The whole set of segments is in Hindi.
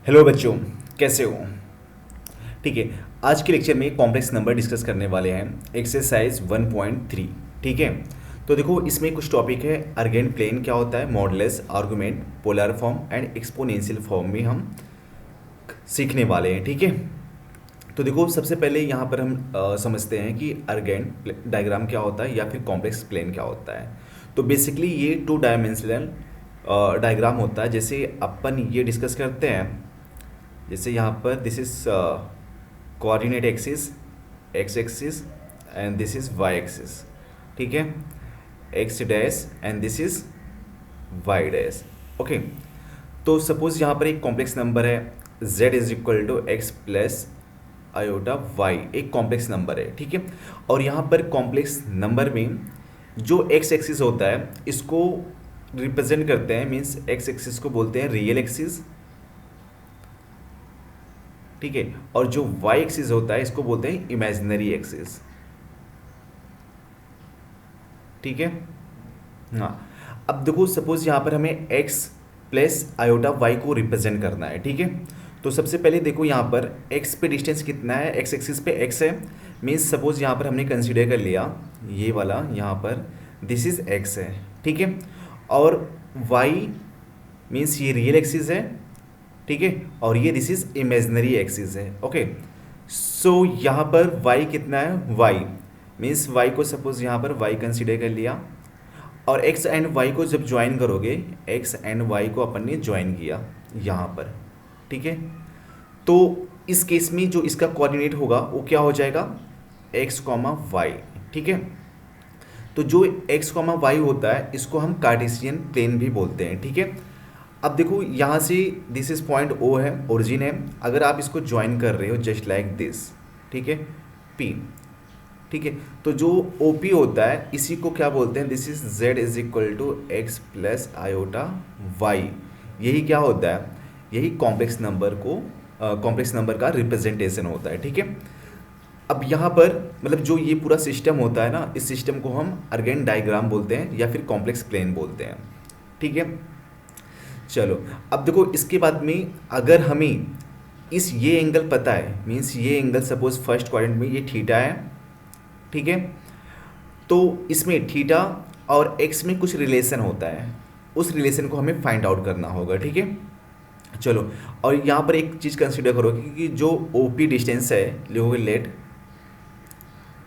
हेलो बच्चों, कैसे हो? ठीक है। आज के लेक्चर में कॉम्प्लेक्स नंबर डिस्कस करने वाले हैं, एक्सरसाइज 1.3। ठीक है। तो देखो, इसमें कुछ टॉपिक है। अर्गेंट प्लेन क्या होता है, modulus, argument, polar form and exponential form में हम सीखने वाले हैं। ठीक है। तो देखो, सबसे पहले यहाँ पर हम समझते हैं कि अर्गेंट डायग्राम क्या होता है या फिर कॉम्प्लेक्स प्लेन क्या होता है। तो बेसिकली ये 2 डायमेंशनल डायग्राम होता है। जैसे अपन ये डिस्कस करते हैं, जैसे यहाँ पर this is coordinate axis, X axis and this is Y axis. ठीक है। X dash and this is Y dash. Okay. तो सपोज यहाँ पर एक कॉम्प्लेक्स नंबर है, z is equal to x plus iota Y, एक कॉम्प्लेक्स नंबर है। ठीक है। और यहाँ पर कॉम्प्लेक्स नंबर में जो एक्स एक्सिस होता है इसको रिप्रेजेंट करते हैं, मीन्स एक्स एक्सिस को बोलते हैं रियल एक्सिस। ठीक है। और जो वाई एक्सिस होता है इसको बोलते हैं इमेजिनरी एक्सिस। ठीक है। हाँ। अब देखो, सपोज यहाँ पर हमें x प्लस आयोटा वाई को रिप्रेजेंट करना है। ठीक है। तो सबसे पहले देखो, यहाँ पर x पे डिस्टेंस कितना है, x एक्सिस पे x है। मीन्स सपोज यहाँ पर हमने कंसीडर कर लिया ये वाला, यहाँ पर दिस इज x है। ठीक है। और y मीन्स ये रियल एक्सिस है। ठीक है। और ये दिस इज इमेजिनरी एक्सिस है। ओके। सो यहाँ पर y कितना है, y मीन्स y को सपोज यहाँ पर y कंसीडर कर लिया, और x एंड y को जब ज्वाइन करोगे, x एंड y को अपन ने ज्वाइन किया यहाँ पर। ठीक है। तो इस केस में जो इसका कोऑर्डिनेट होगा वो क्या हो जाएगा, x, y। ठीक है। तो जो x, y होता है इसको हम कार्टेशियन प्लेन भी बोलते हैं। ठीक है। अब देखो, यहाँ से दिस इज पॉइंट O है, ओरिजिन है। अगर आप इसको ज्वाइन कर रहे हो जस्ट लाइक दिस, ठीक है, P। ठीक है। तो जो OP होता है इसी को क्या बोलते हैं, this is z is equal to x plus iota Y. यही क्या होता है, यही कॉम्प्लेक्स नंबर को कॉम्प्लेक्स नंबर का रिप्रेजेंटेशन होता है। ठीक है। अब यहाँ पर मतलब जो ये पूरा सिस्टम होता है ना, इस सिस्टम को हम अर्गेन डायग्राम बोलते हैं या फिर कॉम्प्लेक्स प्लेन बोलते हैं। ठीक है। चलो, अब देखो, इसके बाद में अगर हमें ये एंगल पता है, मीन्स ये एंगल सपोज फर्स्ट क्वाड्रेंट में ये थीटा है। ठीक है। तो इसमें थीटा और एक्स में कुछ रिलेशन होता है, उस रिलेशन को हमें फाइंड आउट करना होगा। ठीक है। चलो, और यहाँ पर एक चीज़ कंसिडर करो कि जो OP डिस्टेंस है, लिखोगे let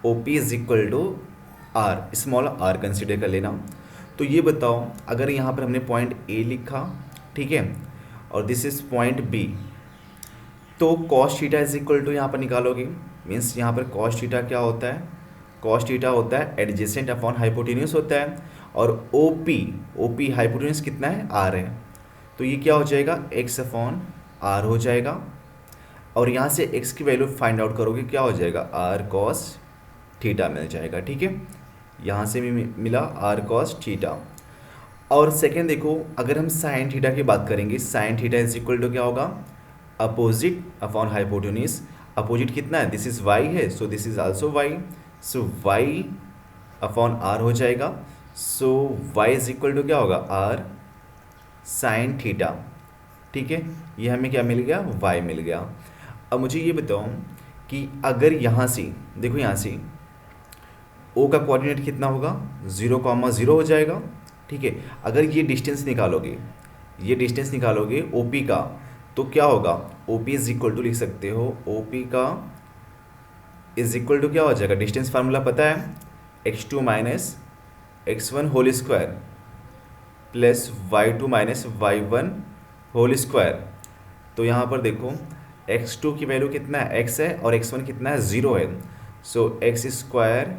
OP is equal to R, small R consider कर लेना। तो ये बताओ, अगर यहाँ पर हमने पॉइंट A लिखा, ठीक है, और दिस इज पॉइंट B, तो cos theta is equal to यहाँ पर निकालोगे, मीन्स यहाँ पर कॉस थीटा क्या होता है, कॉस थीटा होता है एडजेसेंट अपॉन हाइपोटेन्यूस होता है। और OP हाइपोटेन्यूस कितना है, R है। तो ये क्या हो जाएगा, x अपॉन R हो जाएगा। और यहाँ से x की वैल्यू फाइंड आउट करोगे, क्या हो जाएगा, R cos थीटा मिल जाएगा। ठीक है। यहाँ से भी मिला R cos थीटा। और सेकेंड देखो, अगर हम साइन थीटा की बात करेंगे, sine theta is equal to क्या होगा, अपोजिट अपॉन हाइपोटेन्यूस। अपोजिट कितना है, दिस इज y है, so this is also y। So y upon R हो जाएगा। सो y इज इक्वल टू क्या होगा, R साइन थीटा। ठीक है। ये हमें क्या मिल गया, y मिल गया। अब मुझे ये बताओ कि अगर यहाँ से देखो, यहाँ से O का कोऑर्डिनेट कितना होगा, 0,0 हो जाएगा। ठीक है। अगर ये डिस्टेंस निकालोगे, ये डिस्टेंस निकालोगे OP का, तो क्या होगा, OP इज इक्वल टू लिख सकते हो, OP का इज इक्वल टू क्या हो जाएगा, डिस्टेंस फार्मूला पता है, x2 minus x1 whole square plus y2 minus y1 whole square. तो यहाँ पर देखो, x2 की वैल्यू कितना है, x है, और x1 कितना है, 0 है। So x square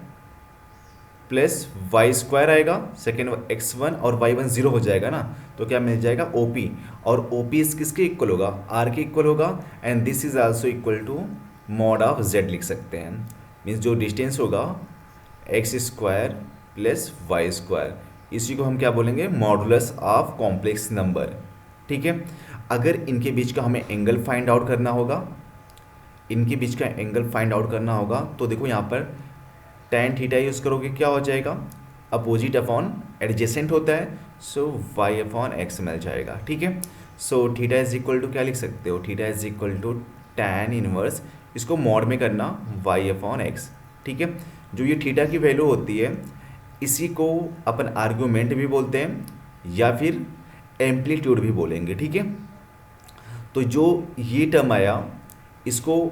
plus Y square आएगा, सेकेंड x1 और y1 0 हो जाएगा ना, तो क्या मिल जाएगा, OP। और OP किसके इक्वल होगा, R के इक्वल होगा। And this is also equal to mod of z लिख सकते हैं। मीन्स जो डिस्टेंस होगा x square plus Y square, इसी को हम क्या बोलेंगे, मॉडुलस ऑफ कॉम्प्लेक्स नंबर। ठीक है। अगर इनके बीच का हमें एंगल फाइंड आउट करना होगा, इनके बीच का एंगल फाइंड आउट करना होगा, तो देखो यहाँ पर tan थीटा यूज़ करोगे, क्या हो जाएगा, अपोजिट अपॉन एडजेसेंट होता है, सो y अपॉन x मिल जाएगा। ठीक है। So theta is equal to क्या लिख सकते हो, theta is equal to tan inverse, इसको मॉड में करना y अपॉन एक्स। ठीक है, जो ये थीटा की वैल्यू होती है इसी को अपन आर्गूमेंट भी बोलते हैं या फिर एम्पलीट्यूड भी बोलेंगे। ठीक है, तो जो ये टर्म आया इसको,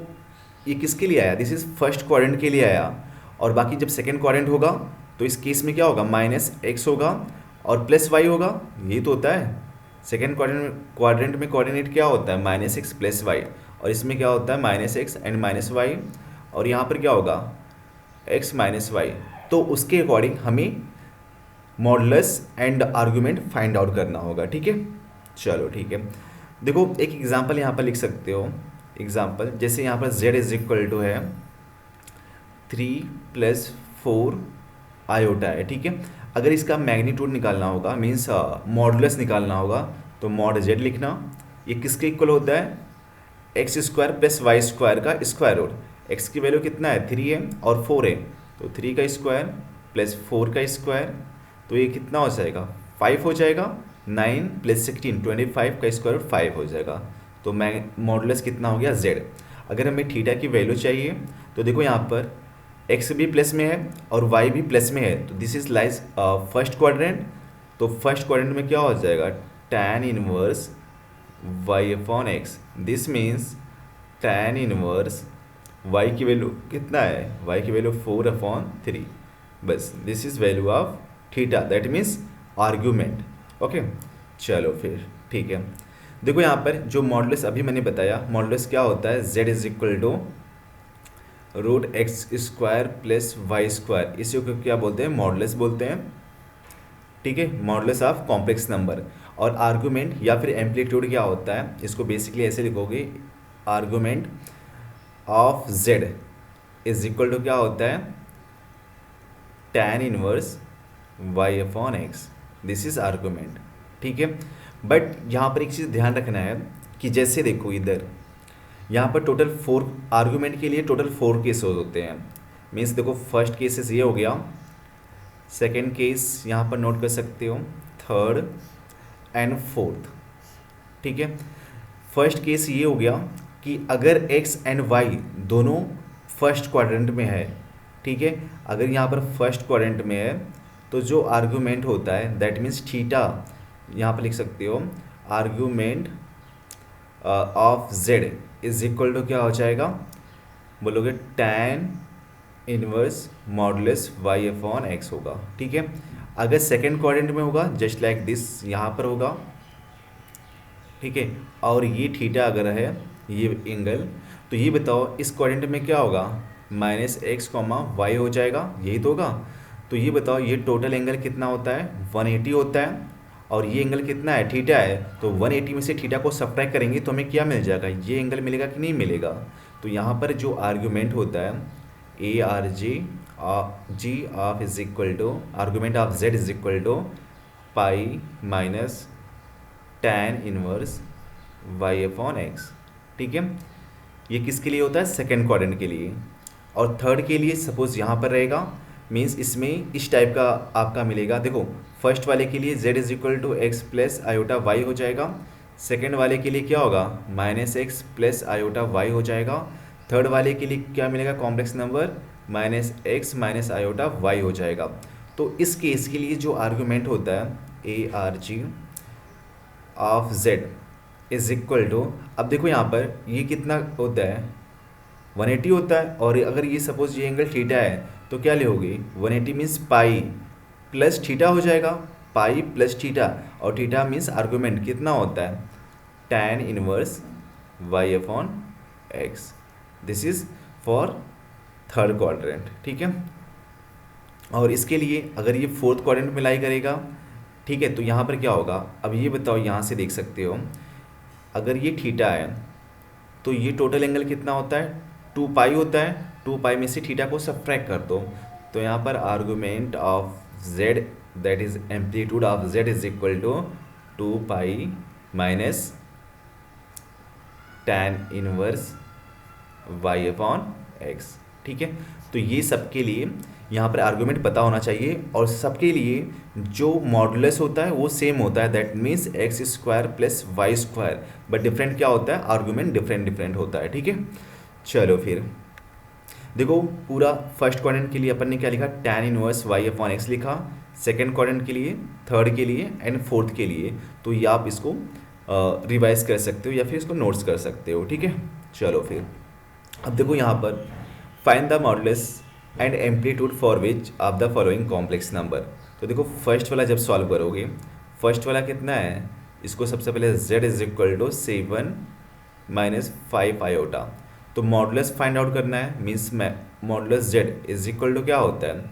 ये किसके लिए आया, दिस इज फर्स्ट क्वाड्रेंट के लिए आया, और बाकी जब सेकेंड क्वाड्रेंट होगा तो इस केस में क्या होगा, माइनस एक्स होगा और प्लस वाई होगा। यही तो होता है सेकेंड क्वाड्रेंट में कोऑर्डिनेट क्या होता है, माइनस एक्स प्लस वाई, और इसमें क्या होता है minus X and minus Y, और यहाँ पर क्या होगा एक्स माइनस वाई। तो उसके अकॉर्डिंग हमें modulus and argument find out करना होगा। ठीक है, चलो ठीक है, देखो एक एग्जांपल यहाँ पर लिख सकते हो। एग्जांपल जैसे यहाँ पर z इज इक्वल टू है 3 + 4 आयोटा है। ठीक है, अगर इसका मैग्नीट्यूड निकालना होगा मीन्स मॉडुलस निकालना होगा तो मॉड z लिखना। ये किसके इक्वल होता है, x² + y² का स्क्वायर रूट। x की वैल्यू कितना है 3 है और 4 है, तो 3 का स्क्वायर प्लस 4 का स्क्वायर, तो ये कितना हो जाएगा 5 हो जाएगा। 9 + 16 25 का स्क्वायर रूट 5 हो जाएगा। तो मॉडुलस कितना हो गया z। अगर हमें थीटा की वैल्यू चाहिए तो देखो यहाँ पर x भी प्लस में है और y भी प्लस में है, तो this is lies first quadrant. तो फर्स्ट क्वाड्रेंट में क्या हो जाएगा tan inverse y upon x। This means tan inverse y की वैल्यू कितना है, y की वैल्यू 4/3। बस this is value of theta, that means argument. Okay, चलो फिर ठीक है, देखो यहाँ पर जो मॉडुलस अभी मैंने बताया, मॉडुलस क्या होता है z is equal to √x² + y², इसी को क्या बोलते हैं मॉडुलस बोलते हैं। ठीक है, मॉडुलस ऑफ कॉम्प्लेक्स नंबर। और आर्गुमेंट या फिर एम्पलीट्यूड क्या होता है, इसको बेसिकली ऐसे लिखोगे, argument of z is equal to क्या होता है tan inverse y upon x। This is argument. ठीक है, बट यहाँ पर एक चीज़ ध्यान रखना है कि जैसे देखो इधर यहाँ पर टोटल 4 आर्गुमेंट के लिए टोटल 4 केसेस होते हैं। मीन्स देखो फर्स्ट केसेस ये हो गया, सेकेंड केस यहाँ पर नोट कर सकते हो, थर्ड एंड फोर्थ। ठीक है, फर्स्ट केस ये हो गया कि अगर x एंड y दोनों फर्स्ट क्वाड्रेंट में है। ठीक है, अगर यहाँ पर फर्स्ट क्वाड्रेंट में है तो जो आर्गुमेंट होता है दैट मीन्स थीटा, यहाँ पर लिख सकते हो argument of z is equal to क्या हो जाएगा, बोलोगे tan inverse modulus y upon x होगा। ठीक है, अगर सेकेंड क्वाड्रेंट में होगा जस्ट लाइक दिस, यहाँ पर होगा। ठीक है, और ये थीटा अगर है ये एंगल, तो ये बताओ इस क्वाड्रेंट में क्या होगा, -x, y हो जाएगा, यही तो होगा। तो ये बताओ ये टोटल एंगल कितना होता है 180 होता है, और ये एंगल कितना है थीटा है, तो 180 में से थीटा को सब्ट्रैक्ट करेंगे तो हमें क्या मिल जाएगा, ये एंगल मिलेगा कि नहीं मिलेगा। तो यहाँ पर जो आर्गुमेंट होता है ARG of is equal to argument of z is equal to pi minus tan inverse y upon x। ठीक है, ये किसके लिए होता है, सेकेंड क्वाड्रेंट के लिए। और थर्ड के लिए सपोज यहाँ पर रहेगा, मीन्स इसमें इस टाइप का आपका मिलेगा। देखो फर्स्ट वाले के लिए z is equal to x + i/y हो जाएगा, सेकेंड वाले के लिए क्या होगा -x + i/y हो जाएगा, थर्ड वाले के लिए क्या मिलेगा कॉम्प्लेक्स नंबर -x - i/y हो जाएगा। तो इस केस के लिए जो आर्गुमेंट होता है ARG of z is equal to, अब देखो यहाँ पर ये कितना होता है 180 होता है, और अगर ये सपोज ये एंगल थीटा है तो क्या लोगे 180 मीन्स पाई प्लस थीटा हो जाएगा, पाई प्लस थीटा, और थीटा मीन्स आर्गुमेंट कितना होता है tan inverse y upon x। This is for third quadrant. ठीक है, और इसके लिए अगर ये फोर्थ क्वाड्रेंट में लाई करेगा, ठीक है, तो यहाँ पर क्या होगा, अब ये बताओ यहाँ से देख सकते हो, अगर ये थीटा है तो ये टोटल एंगल कितना होता है 2 पाई होता है, 2 पाई में से थीटा को सब्ट्रैक्ट कर दो, तो यहाँ पर argument of z that is amplitude of z is equal to 2 pi minus tan inverse y upon x। ठीक है, तो ये सब के लिए यहाँ पर आर्गुमेंट पता होना चाहिए और सबके लिए जो मॉडुलस होता है वो सेम होता है, that means X square plus Y square, but different क्या होता है, आर्गुमेंट डिफरेंट डिफरेंट होता है। ठीक है, चलो फिर देखो पूरा फर्स्ट क्वाड्रेंट के लिए अपन ने क्या लिखा, tan inverse Y upon X लिखा, सेकेंड क्वाड्रेंट के लिए, थर्ड के लिए एंड फोर्थ के लिए। तो ये आप इसको रिवाइज कर सकते हो या फिर इसको नोट्स कर सकते हो। ठीक है, चलो फिर अब देखो यहाँ पर find the modulus and amplitude for which of the following complex number. तो देखो फर्स्ट वाला जब सॉल्व करोगे, फर्स्ट वाला कितना है, इसको सबसे पहले z is equal to 7 minus 5 iota. तो मॉडुलस फाइंड आउट करना है, means modulus z is equal to क्या होता है,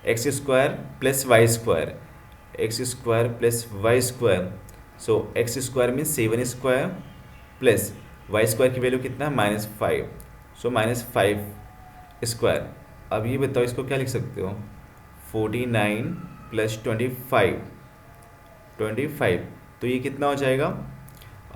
x square plus Y square, x square plus Y square. So x square means 7 square plus Y square की वैल्यू कितना है, -5, सो -5 स्क्वायर। अब ये बताओ इसको क्या लिख सकते हो, 49 प्लस 25, तो ये कितना हो जाएगा,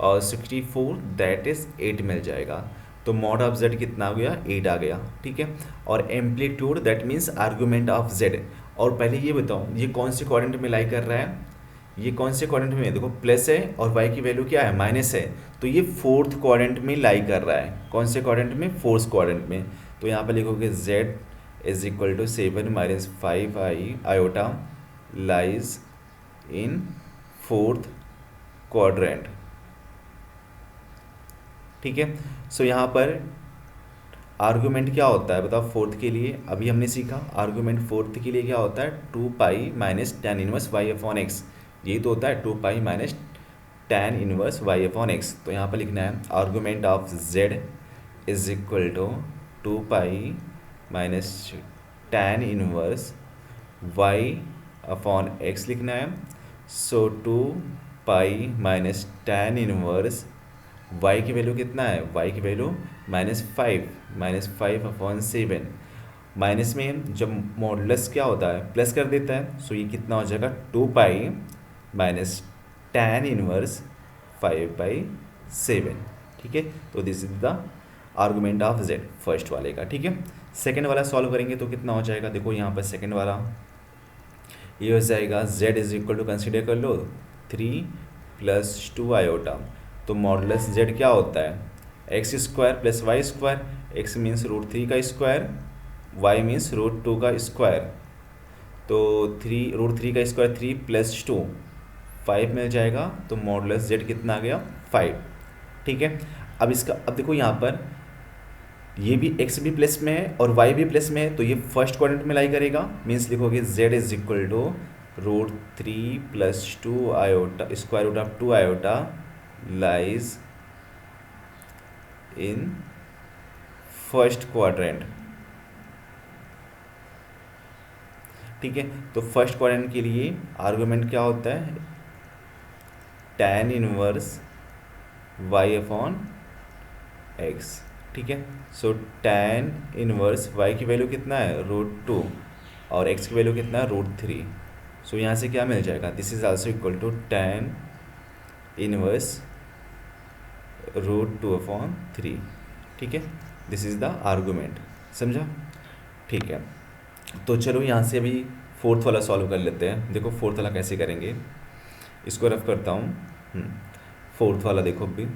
और 64, दैट इज़ 8 मिल जाएगा। तो मॉड ऑफ z कितना आ गया, 8 आ गया। ठीक है, और amplitude that means argument of z। और पहले ये बताओ ये कौन से क्वाड्रेंट में लाई कर रहा है, ये कौन से क्वाड्रेंट में है, देखो प्लस है और y की वैल्यू क्या है, माइनस है, तो ये फोर्थ क्वाड्रेंट में लाई कर रहा है। कौन से क्वाड्रेंट में, फोर्थ क्वाड्रेंट में। तो यहाँ पर लिखोगे z is equal to 7 minus 5 iota lies in fourth quadrant. ठीक है, सो यहाँ पर आर्गूमेंट क्या होता है बताओ फोर्थ के लिए, अभी हमने सीखा आर्गूमेंट फोर्थ के लिए क्या होता है, 2 pi minus tan inverse Y upon x. यही तो होता है 2 pi minus tan inverse Y upon x. तो यहाँ पर लिखना है argument of z is equal to 2 pi minus tan inverse Y upon x लिखना है। So 2 pi minus tan inverse y की वैल्यू कितना है, y की वैल्यू -5 अपॉन 7। माइनस में जब मॉडुलस क्या होता है, प्लस कर देता है, सो ये कितना हो जाएगा, 2 पाई माइनस tan इनवर्स 5/7। ठीक है, तो this is the argument of z first वाले का। ठीक है, सेकेंड वाला सॉल्व करेंगे तो कितना हो जाएगा, देखो यहाँ पर सेकेंड वाला ये हो जाएगा z is equal to consider कर लो 3 + 2 आयोटा। तो मॉडुलस z क्या होता है, x square plus Y square, x means √3 का स्क्वायर, वाई मीन्स √2 का स्क्वायर। तो √3 का स्क्वायर 3 + 2 5 मिल जाएगा। तो मॉडुलस z कितना आ गया, 5। ठीक है, अब इसका अब देखो यहाँ पर ये भी x भी प्लस में है और y भी प्लस में है, तो ये फर्स्ट क्वाड्रेंट में लाई करेगा, मीन्स लिखोगे z is equal to √3 + 2 iota square root of 2 iota lies in first quadrant. ठीक है, तो फर्स्ट क्वाड्रेंट के लिए आर्गुमेंट क्या होता है, tan inverse y upon x। ठीक है, सो tan इनवर्स y की वैल्यू कितना है, √2 और x की वैल्यू कितना है, √3। सो यहाँ से क्या मिल जाएगा, this is also equal to tan inverse √2 upon 3। ठीक है, दिस इज़ द आर्गूमेंट, समझा। ठीक है, तो चलो यहाँ से अभी फोर्थ वाला सॉल्व कर लेते हैं। देखो फोर्थ वाला कैसे करेंगे, इसको रफ करता हूँ। फोर्थ वाला देखो अभी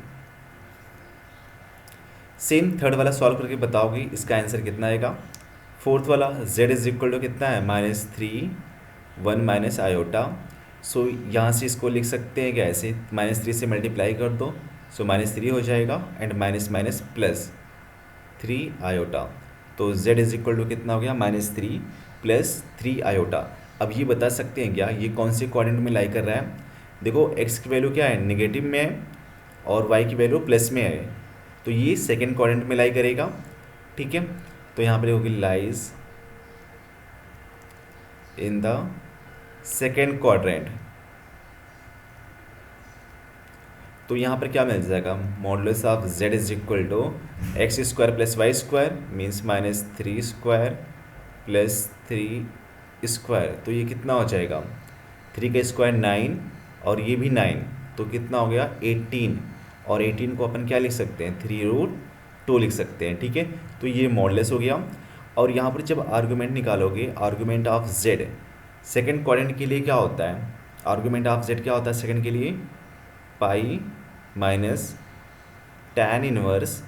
सेम थर्ड वाला सॉल्व करके बताओगे इसका आंसर कितना आएगा। फोर्थ वाला z इज इक्वल टू कितना है, -3 1 माइनस आयोटा। सो यहाँ से इसको लिख सकते हैं क्या, ऐसे -3 से मल्टीप्लाई कर दो, सो -3 हो जाएगा and minus minus plus 3 iota. तो z इज इक्वल टू कितना हो गया, -3 + 3 आयोटा। अब ये बता सकते हैं क्या ये कौन से क्वाड्रेंट में लाई कर रहा है। देखो x की वैल्यू क्या है, नेगेटिव में है और y की वैल्यू प्लस में है, तो ये सेकेंड क्वाड्रेंट में लाई करेगा। ठीक है, तो यहाँ पर होगी lies in the second quadrant. तो यहाँ पर क्या मिल जाएगा, modulus of z is equal to x square plus Y square means -3 square plus 3 square. तो ये कितना हो जाएगा, 3 का स्क्वायर 9 और ये भी 9, तो कितना हो गया 18। और 18 को अपन क्या लिख सकते हैं, 3√2 लिख सकते हैं। ठीक है, तो ये मॉडुलस हो गया। और यहाँ पर जब आर्गूमेंट निकालोगे, argument of Z second quadrant के लिए क्या होता है, आर्गूमेंट ऑफ जेड क्या होता है सेकेंड के लिए, pi minus tan inverse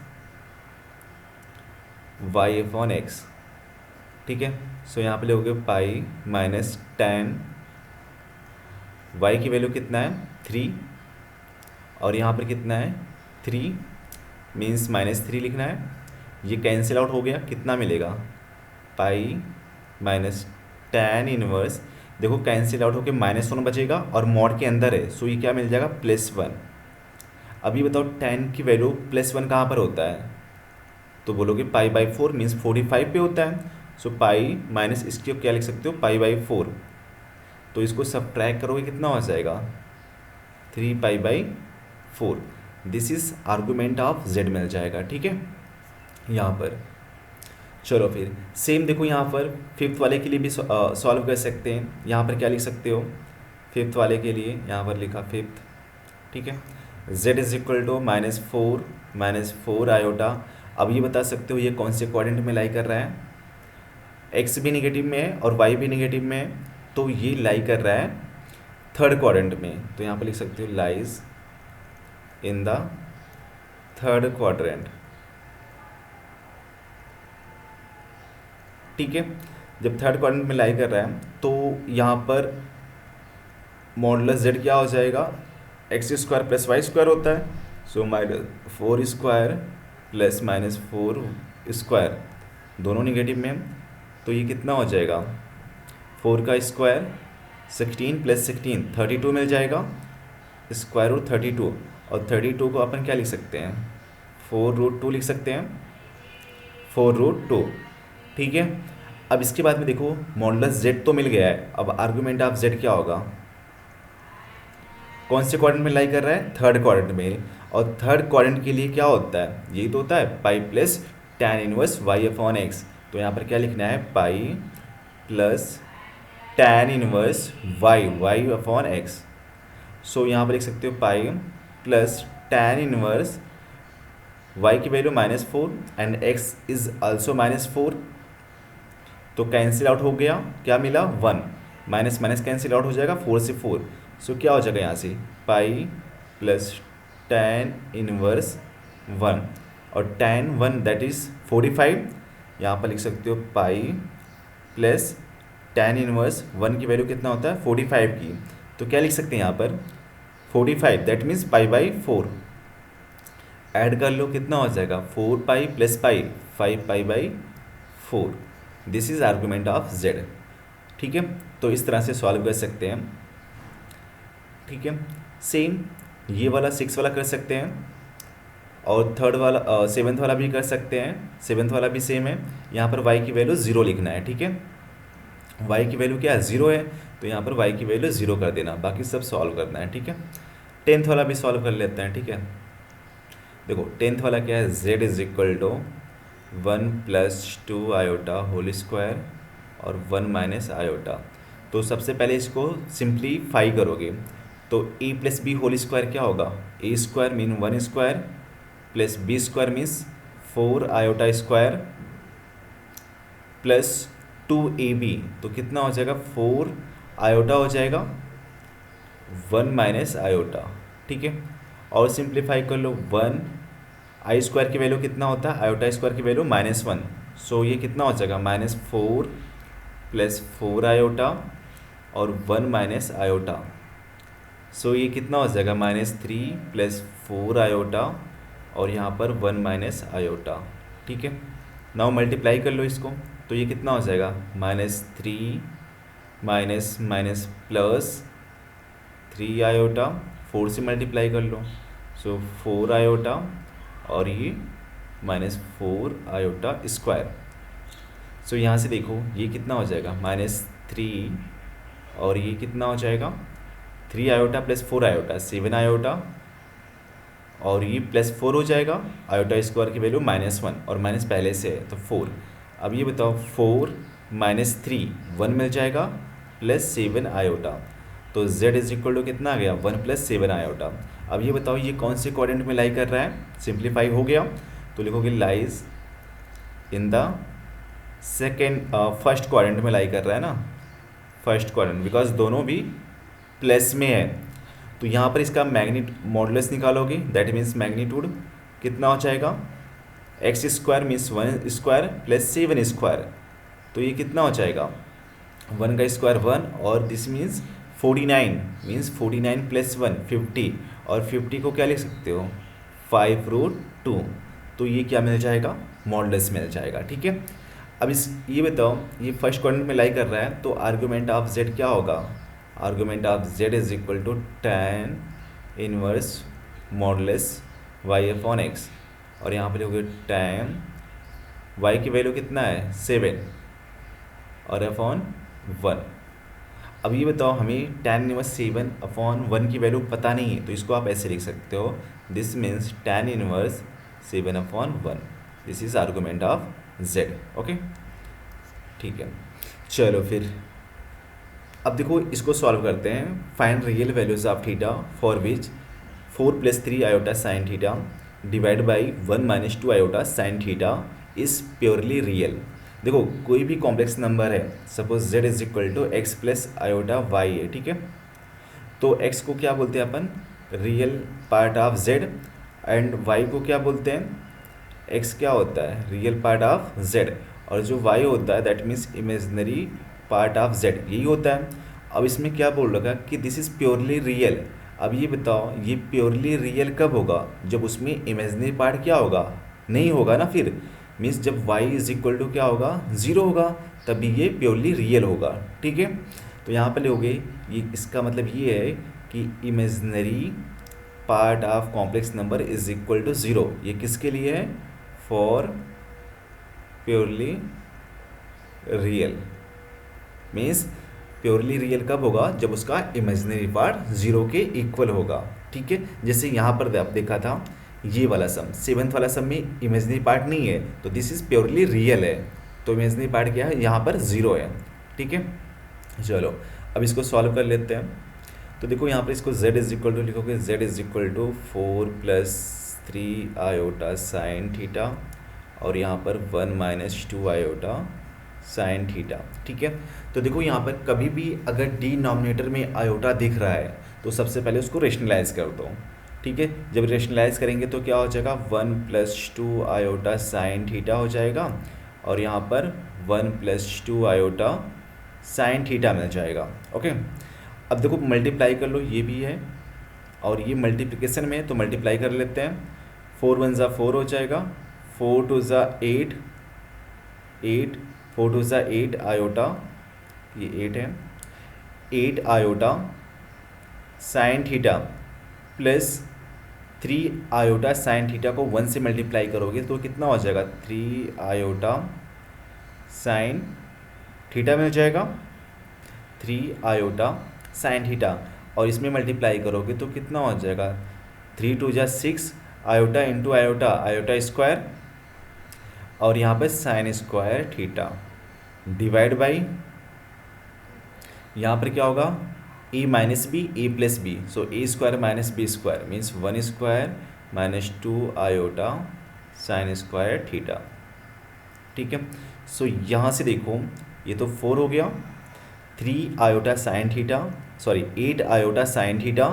Y upon x, ठीक है। सो यहाँ पे लोगे पाई माइनस tan, वाई की वैल्यू कितना है 3 और यहाँ पर कितना है 3 मीन्स -3 लिखना है। ये कैंसिल आउट हो गया, कितना मिलेगा पाई माइनस tan इनवर्स, देखो कैंसिल आउट होकर -1 बचेगा और मॉड के अंदर है, सो ये क्या मिल जाएगा +1। अभी बताओ tan की वैल्यू +1 कहाँ पर होता है, तो बोलोगे पाई/4 मीन्स 45 पे होता है। सो पाई माइनस इसके क्या लिख सकते हो पाई/4, तो इसको सब्ट्रैक्ट करोगे कितना हो जाएगा 3 पाई/4। This is argument of z मिल जाएगा, ठीक है यहाँ पर। चलो फिर सेम देखो यहाँ पर फिफ्थ वाले के लिए भी सॉल्व कर सकते हैं। यहाँ पर क्या लिख सकते हो फिफ्थ वाले के लिए, यहाँ पर लिखा फिफ्थ, ठीक है। z is equal to -4 iota. अब ये बता सकते हो ये कौन से क्वाड्रेंट में लाई कर रहा है, x भी नेगेटिव में है और y भी नेगेटिव में है, तो ये लाई कर रहा है थर्ड क्वाड्रेंट में। तो यहाँ पर लिख सकते हो lies in the third quadrant, ठीक है। जब थर्ड क्वाड्रेंट में लाई कर रहा है तो यहाँ पर मॉडुलस z क्या हो जाएगा, x² + y² होता है, सो -4² + -4² दोनों नेगेटिव में, तो ये कितना हो जाएगा 4 का स्क्वायर 16 + 16 32 मिल जाएगा, स्क्वायर रूट 32, और 32 को अपन क्या लिख सकते हैं 4√2 लिख सकते हैं, 4√2, ठीक है। अब इसके बाद में देखो मॉडुलस z तो मिल गया है, अब आर्गूमेंट ऑफ z क्या होगा, कौन से क्वाड्रेंट में लाई कर रहा है थर्ड क्वाड्रेंट में, और थर्ड क्वाड्रेंट के लिए क्या होता है, यही तो होता है pi plus tan inverse Y upon x. तो यहाँ पर क्या लिखना है pi plus tan inverse Y upon x. So यहाँ पर लिख सकते हो pi plus tan inverse y की value -4 and x is also -4, तो कैंसिल आउट हो गया, क्या मिला 1, माइनस माइनस कैंसिल आउट हो जाएगा 4 से 4, सो क्या हो जाएगा यहाँ से पाई प्लस tan इनवर्स 1 और tan 1 दैट इज़ 45, यहाँ पर लिख सकते हो पाई प्लस tan इनवर्स 1 की वैल्यू कितना होता है 45 की, तो क्या लिख सकते हैं यहाँ पर 45 दैट मीन्स पाई/4, ऐड कर लो कितना हो जाएगा 4 पाई प्लस पाई 5 पाई/4। This is argument of z, ठीक है। तो इस तरह से सॉल्व कर सकते हैं, ठीक है। सेम ये वाला 6 वाला कर सकते हैं और थर्ड वाला 7th वाला भी कर सकते हैं, 7th वाला भी सेम है। यहाँ पर y की वैल्यू 0 लिखना है, ठीक है। y की वैल्यू क्या है 0 है, तो यहाँ पर y की वैल्यू 0 कर देना, बाकी सब सॉल्व करना है, ठीक है। 10th वाला भी सॉल्व कर लेते हैं, ठीक है। देखो 10th वाला क्या है z is equal to 1 + 2 iota whole square और 1 माइनस आयोटा। तो सबसे पहले इसको सिंप्लीफाई करोगे तो a + b होल स्क्वायर क्या होगा, a² mean 1² plus b² means 4 iota square plus 2ab, तो कितना हो जाएगा 4 आयोटा हो जाएगा 1 माइनस आयोटा, ठीक है। और सिंप्लीफाई कर लो 1 i² की वैल्यू कितना होता है आयोटा स्क्वायर की वैल्यू -1, सो ये कितना हो जाएगा -4 + 4 आयोटा और 1 माइनस आयोटा, सो ये कितना हो जाएगा -3 + 4 आयोटा और यहाँ पर 1 माइनस आयोटा, ठीक है। नाउ मल्टीप्लाई कर लो इसको, तो ये कितना हो जाएगा -3 माइनस माइनस प्लस 3 आयोटा, 4 से मल्टीप्लाई कर लो, सो 4 आयोटा और ये -4 आयोटा स्क्वायर। सो यहाँ से देखो ये कितना हो जाएगा -3 और ये कितना हो जाएगा 3 आयोटा प्लस 4 आयोटा 7 आयोटा और ये +4 हो जाएगा, आयोटा स्क्वायर की वैल्यू -1 और माइनस पहले से है तो 4। अब ये बताओ 4 - 3 1 मिल जाएगा प्लस 7 आयोटा, तो z इज इक्वल टू कितना आ गया 1 + 7 आयोटा। अब ये बताओ ये कौन से क्वाड्रेंट में लाई कर रहा है, सिंप्लीफाई हो गया तो लिखोगे lies in the second first quadrant में लाई कर रहा है ना, फर्स्ट क्वाड्रेंट, बिकॉज दोनों भी प्लस में है। तो यहाँ पर इसका मॉडुलस निकालोगे, दैट मीन्स मैग्नीट्यूड कितना हो जाएगा, x square means 1 square plus 7 square, तो ये कितना हो जाएगा 1 का स्क्वायर 1, और दिस मीन्स 49 मीन्स 49 प्लस 1 50, और 50 को क्या लिख सकते हो 5√2, तो ये क्या मिल जाएगा मॉडुलस मिल जाएगा। ठीक है, अब इस ये बताओ, ये फर्स्ट क्वाड्रेंट में लाई कर रहा है, तो आर्गुमेंट ऑफ जेड क्या होगा, argument of z is equal to tan inverse modulus y upon x, और यहाँ पर होगी tan y की वैल्यू कितना है 7 और अपॉन 1। अब ये बताओ, हमें tan इनवर्स 7 अपॉन 1 की वैल्यू पता नहीं है, तो इसको आप ऐसे लिख सकते हो, this means tan inverse 7 upon 1, this is argument of z। Okay, ठीक है, चलो फिर अब देखो इसको सॉल्व करते हैं। Find real values of theta for which 4 + 3 iota sine theta divide by 1 - 2 iota sine theta is purely real. देखो कोई भी कॉम्प्लेक्स नंबर है, suppose z is equal to x plus iota y है, ठीक है, तो x को क्या बोलते हैं अपन, real part of z, and y को क्या बोलते हैं, x क्या होता है रियल पार्ट ऑफ z, और जो y होता है that means imaginary part of z, यही होता है। अब इसमें क्या बोल रखा कि दिस इज़ प्योरली रियल। अब ये बताओ ये प्योरली रियल कब होगा, जब उसमें इमेजनरी पार्ट क्या होगा, नहीं होगा ना, फिर मीन्स जब y इज इक्वल टू क्या होगा 0 होगा, तभी ये प्योरली रियल होगा। ठीक है, तो यहाँ पर लोगे ये, इसका मतलब ये है कि imaginary part of complex number is equal to 0, ये किसके लिए है, for purely real. Means purely real कब होगा, जब उसका इमेजिनरी पार्ट 0 के इक्वल होगा। ठीक है, जैसे यहाँ पर आप देखा था ये वाला सम, 7th वाला सम में इमेजिनरी पार्ट नहीं है, तो दिस इज प्योरली रियल है, तो इमेजिनरी पार्ट क्या है यहाँ पर 0 है। ठीक है, चलो अब इसको सॉल्व कर लेते हैं। तो देखो यहाँ पर इसको z इज इक्वल टू लिखोगे, z is equal to 4 + 3 iota sine theta, और यहाँ पर 1 - 2 आयोटा साइन थीटा। ठीक है, तो देखो यहाँ पर कभी भी अगर डिनोमिनेटर में आयोटा दिख रहा है तो सबसे पहले उसको रेशनलाइज कर दो। ठीक है, जब रेशनलाइज करेंगे तो क्या हो जाएगा 1 + 2 आयोटा साइन थीटा हो जाएगा, और यहाँ पर 1 + 2 आयोटा साइन थीटा मिल जाएगा। ओके, अब देखो मल्टीप्लाई कर लो, ये भी है और ये मल्टीप्लिकेशन में है, तो मल्टीप्लाई कर लेते हैं। 4 × 1 = 4 हो जाएगा, 4 × 2 = 8, 8 4 × 2 = 8 आयोटा, ये 8 है, 8 iota sine theta plus 3 iota sine theta को 1 से मल्टीप्लाई करोगे तो कितना हो जाएगा 3 आयोटा साइन थीटा मिल जाएगा, 3 आयोटा साइन थीटा, और इसमें मल्टीप्लाई करोगे तो कितना हो जाएगा 3 × 2 = 6 iota into iota, iota square, और यहाँ पर sign square theta divide by, यहाँ पर क्या होगा a - b a + b, so a² - b² means 1 square - 2 iota sign square theta. ठीक है, सो यहाँ से देखो ये तो 4 हो गया, 3 iota sine theta, sorry 8 iota sine theta,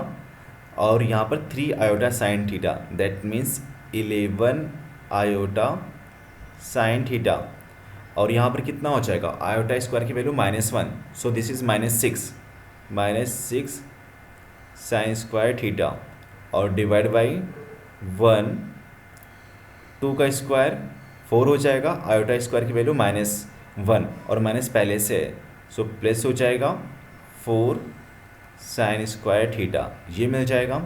और यहाँ पर 3 iota sine theta, that means 11 iota sine theta, और यहाँ पर कितना हो जाएगा आयोटा स्क्वायर की value -1, so this is -6 sign square theta, और डिवाइड बाई 1 2 का स्क्वायर 4 हो जाएगा, आयोटा स्क्वायर की वैल्यू -1 और माइनस पहले से है, सो प्लस हो जाएगा 4 साइन स्क्वायर थीटा, ये मिल जाएगा।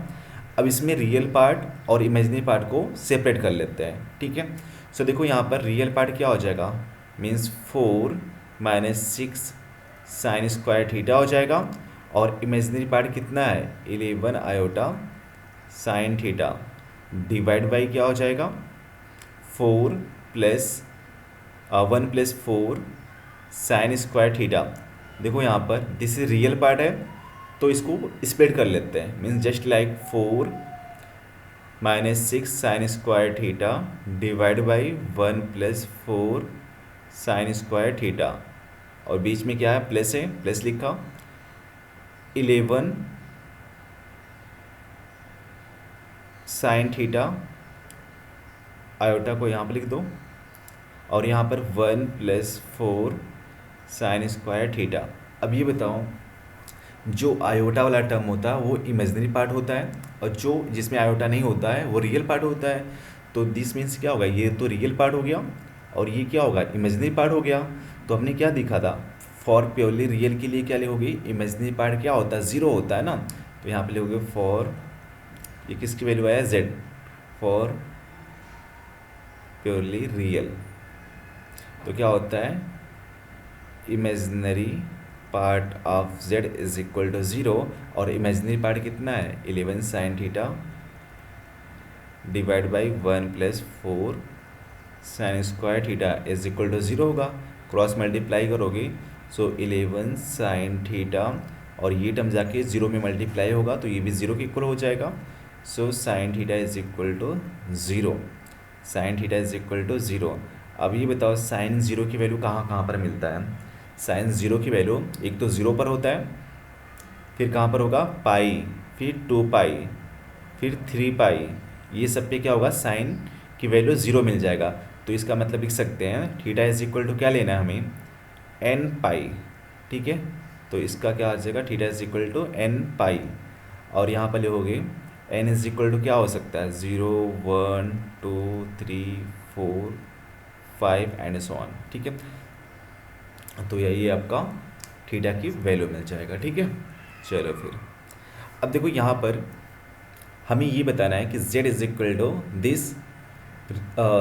अब इसमें रियल पार्ट और इमेजिनरी पार्ट को सेपरेट कर लेते हैं। ठीक है, सो देखो यहाँ पर रियल पार्ट क्या हो जाएगा, मीन्स 4 - 6 साइन स्क्वायर थीटा हो जाएगा, और इमेजिनरी पार्ट कितना है 11 iota sine theta divide by क्या हो जाएगा 4 + 1 + 4 साइन स्क्वायर थीटा। देखो यहाँ पर दिस इज रियल पार्ट है, तो इसको स्प्लिट कर लेते हैं, means just like 4 - 6 sign square theta divide by 1 + 4 sine square theta, और बीच में क्या है, प्लस है, प्लस लिखा, 11 साइन थीटा, आयोटा को यहाँ पर लिख दो, और यहाँ पर 1 + 4 साइन स्क्वायर थीटा। अब ये बताओ, जो आयोटा वाला टर्म होता है वो इमेजिनरी पार्ट होता है, और जो जिसमें आयोटा नहीं होता है वो रियल पार्ट होता है। तो दिस मीन्स क्या होगा, ये तो रियल पार्ट हो गया और ये क्या होगा, इमेजिनरी पार्ट हो गया। तो हमने क्या दिखा था, फॉर प्योरली रियल के लिए क्या लिखोगे, इमेजिनरी पार्ट क्या होता है, ज़ीरो होता है ना। तो यहाँ पे लिखोगे फॉर, ये किसकी वैल्यू आया, जेड, फॉर प्योरली रियल। तो क्या होता है, imaginary part of z is equal to 0, और इमेजिनरी पार्ट कितना है, 11 sine theta divide by 1 + 4 sine square theta is equal to 0 होगा। क्रॉस मल्टीप्लाई करोगे, सो 11 साइन थीटा, और ये टर्म जाके 0 में मल्टीप्लाई होगा तो ये भी 0 के इक्वल हो जाएगा। So sine theta is equal to 0, sine theta is equal to 0। अब ये बताओ, साइन 0 की वैल्यू कहाँ कहाँ पर मिलता है। साइन 0 की वैल्यू एक तो 0 पर होता है, फिर कहाँ पर होगा, पाई, फिर 2 पाई, फिर 3 पाई, ये सब पे क्या होगा, साइन की वैल्यू 0 मिल जाएगा। तो इसका मतलब लिख सकते हैं थीटा इज इक्वल टू क्या लेना है हमें, n पाई, ठीक है। तो इसका क्या आ जाएगा, theta is equal to n pi, और यहाँ पर लिखोगे n इज इक्वल टू क्या हो सकता है, 0 1 2 3 4 5 एंड सो ऑन, ठीक है। तो यही आपका थीटा की वैल्यू मिल जाएगा, ठीक है। चलो फिर अब देखो, यहाँ पर हमें ये बताना है कि z is equal to this,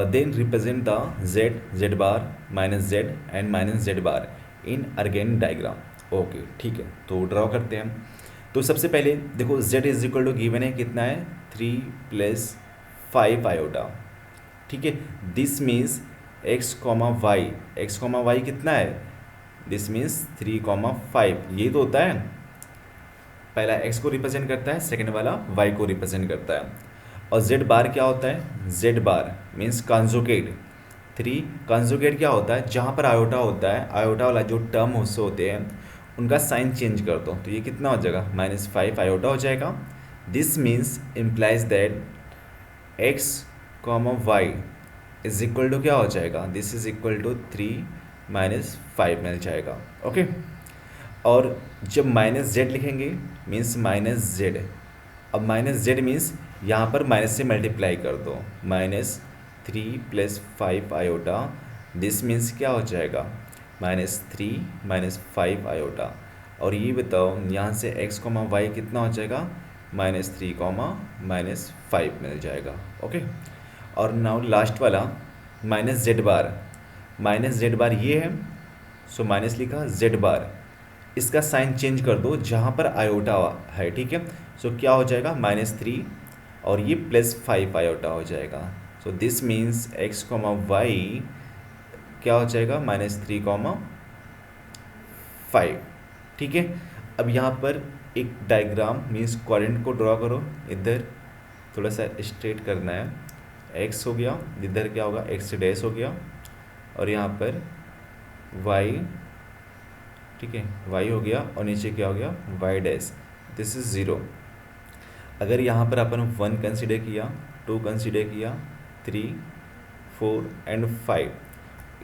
then represent the z bar minus z and minus z bar in Argand diagram. Okay ठीक है, तो ड्रॉ करते हैं। तो सबसे पहले देखो, z is equal to given है कितना है, 3 + 5 आयोटा, ठीक है। दिस मीन्स x, y कितना है, दिस मीन्स 3, 5, ये तो होता है, पहला x को रिप्रेजेंट करता है, सेकंड वाला y को रिप्रेजेंट करता है। और z बार क्या होता है, z बार मीन्स कॉन्जुगेट, 3 कॉन्जुगेट क्या होता है, जहाँ पर आयोटा होता है, आयोटा वाला जो टर्म उससे होते हैं उनका साइन चेंज कर दो, तो ये कितना हो जाएगा, -5 आयोटा हो जाएगा। This means implies that x, y is equal to क्या हो जाएगा, दिस इज इक्वल टू 3 - 5 मिल जाएगा, ओके। और जब -z लिखेंगे मीन्स -z, अब -z मीन्स यहाँ पर माइनस से मल्टीप्लाई कर दो, -3 + 5 आयोटा, दिस मीन्स क्या हो जाएगा, -3 - 5 आयोटा। और ये बताओ यहाँ से x, y कितना हो जाएगा, -3, -5 मिल जाएगा, ओके। और नाउ लास्ट वाला -z बार ये है, सो माइनस लिखा, z बार इसका साइन चेंज कर दो जहाँ पर आयोटा है, ठीक है। सो क्या हो जाएगा, -3 और ये +5 आयोटा हो जाएगा। So this means x, y क्या हो जाएगा, -3, 5, ठीक है। अब यहाँ पर एक डायग्राम मीन्स क्वाड्रेंट को ड्रॉ करो, इधर थोड़ा सा स्ट्रेट करना है, x हो गया, इधर क्या होगा, x' हो गया, और यहाँ पर y, ठीक है, y हो गया, और नीचे क्या हो गया, y', दिस इज 0। अगर यहाँ पर अपन 1 कंसिडर किया, 2 कंसिडर किया, 3, 4 एंड 5,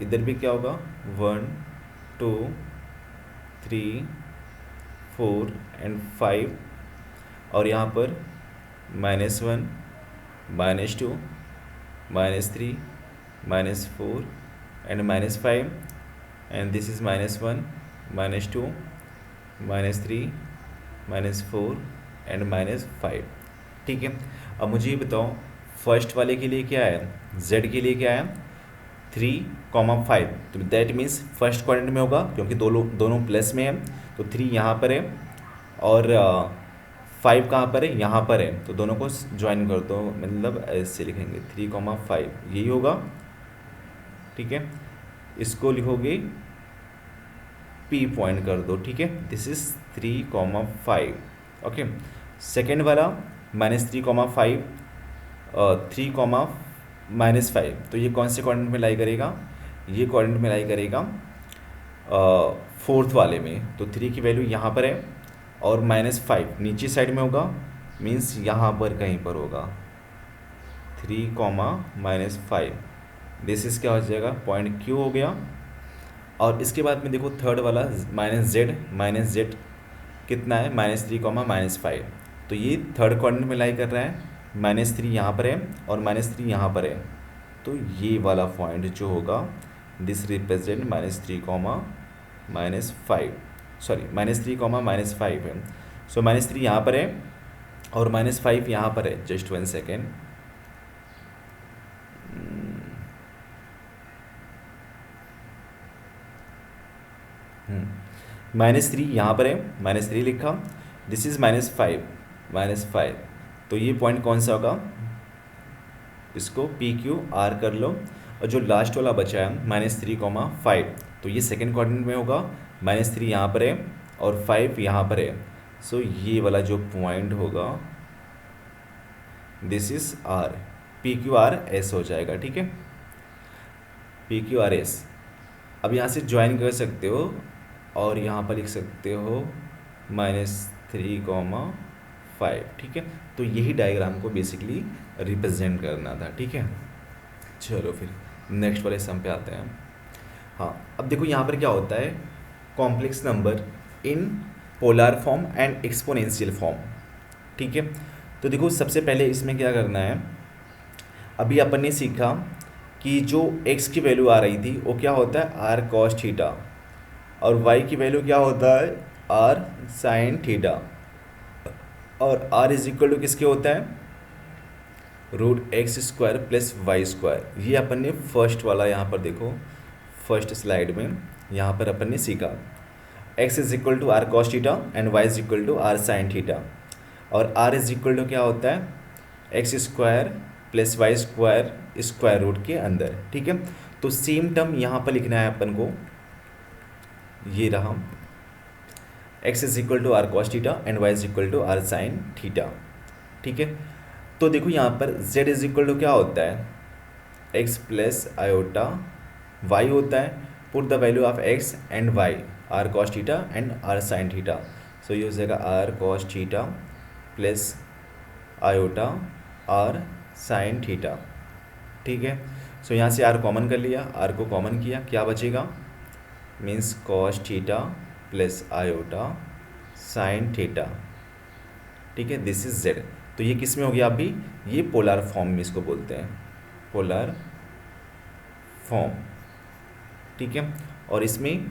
इधर भी क्या होगा, 1 2 3 4 एंड 5, और यहाँ पर -1 -2 -3 -4 and -5, and this is -1 -2 -3 -4 and -5, ठीक है। अब मुझे ये बताओ, फर्स्ट वाले के लिए क्या है, z के लिए क्या है, 3, 5, तो दैट मीन्स फर्स्ट क्वाड्रेंट में होगा क्योंकि दोनों प्लस में है, तो 3 यहाँ पर है और 5 कहाँ पर है, यहाँ पर है, तो दोनों को ज्वाइन कर दो, मतलब ऐसे लिखेंगे 3, 5 यही होगा, ठीक है। इसको लिखोगे P पॉइंट कर दो, ठीक है, दिस इज 3, 5, ओके। सेकेंड वाला -3, 5 3, -5, तो ये कौन से क्वाड्रेंट में लाई करेगा, ये कोऑर्डिनेट में लाई करेगा फोर्थ वाले में। तो 3 की वैल्यू यहाँ पर है और -5 नीचे साइड में होगा, मीन्स यहाँ पर कहीं पर होगा 3, -5। दिस इज क्या हो जाएगा, पॉइंट क्यू हो गया। और इसके बाद में देखो थर्ड वाला -z कितना है, -3, -5। तो ये थर्ड क्वाड्रेंट में लाई कर रहा है, -3 यहाँ पर है और -3 यहाँ पर है। तो ये वाला पॉइंट जो होगा दिस रिप्रेजेंट -3, -5, सॉरी -3, -5 है। सो -3 यहाँ पर है और -5 यहाँ पर है। Just 1 second. -3 यहाँ पर है, -3 लिखा, दिस इज़ -5। तो ये पॉइंट कौन सा होगा, इसको PQR कर लो। और जो लास्ट वाला बचा है -3, 5, तो ये सेकेंड क्वाड्रेंट में होगा। -3 यहाँ पर है और 5 यहाँ पर है। सो ये वाला जो पॉइंट होगा दिस इज R, PQRS हो जाएगा। ठीक है, PQRS। अब यहाँ से ज्वाइन कर सकते हो और यहाँ पर लिख सकते हो -3, 5। ठीक है, तो यही डायग्राम को बेसिकली रिप्रेजेंट करना था। ठीक है, चलो फिर नेक्स्ट वाले सम पे आते हैं। हाँ, अब देखो यहाँ पर क्या होता है, complex number in polar form and exponential form. ठीक है, तो देखो सबसे पहले इसमें क्या करना है, अभी अपन ने सीखा कि जो x की वैल्यू आ रही थी वो क्या होता है r cos थीटा, और y की वैल्यू क्या होता है r sin थीटा, और r इज इक्वल टू किसके होता है √x² + y²। ये अपन ने फर्स्ट वाला यहाँ पर देखो, फर्स्ट स्लाइड में यहाँ पर अपन ने सीखा x is equal to r cos theta and y is equal to r sin theta, और r इज इक्वल टू क्या होता है x² + y² स्क्वायर रूट के अंदर। ठीक है, तो सेम टर्म यहाँ पर लिखना है अपन को, ये रहा x is equal to r cos theta and y is equal to r sin theta. ठीक है, तो देखो यहाँ पर z इज इक्वल टू क्या होता है x प्लस आयोटा y होता है। Put the value of x and y, r cos theta and r sin theta. So ये हो जाएगा r cos theta plus iota r sin theta. ठीक है, सो यहाँ से r कॉमन कर लिया, r को कॉमन किया, क्या बचेगा means cos theta plus iota sin theta. ठीक है, दिस इज z। तो ये किस में हो गया अभी, ये पोलर फॉर्म में इसको बोलते हैं, पोलर फॉर्म। ठीक है, और इसमें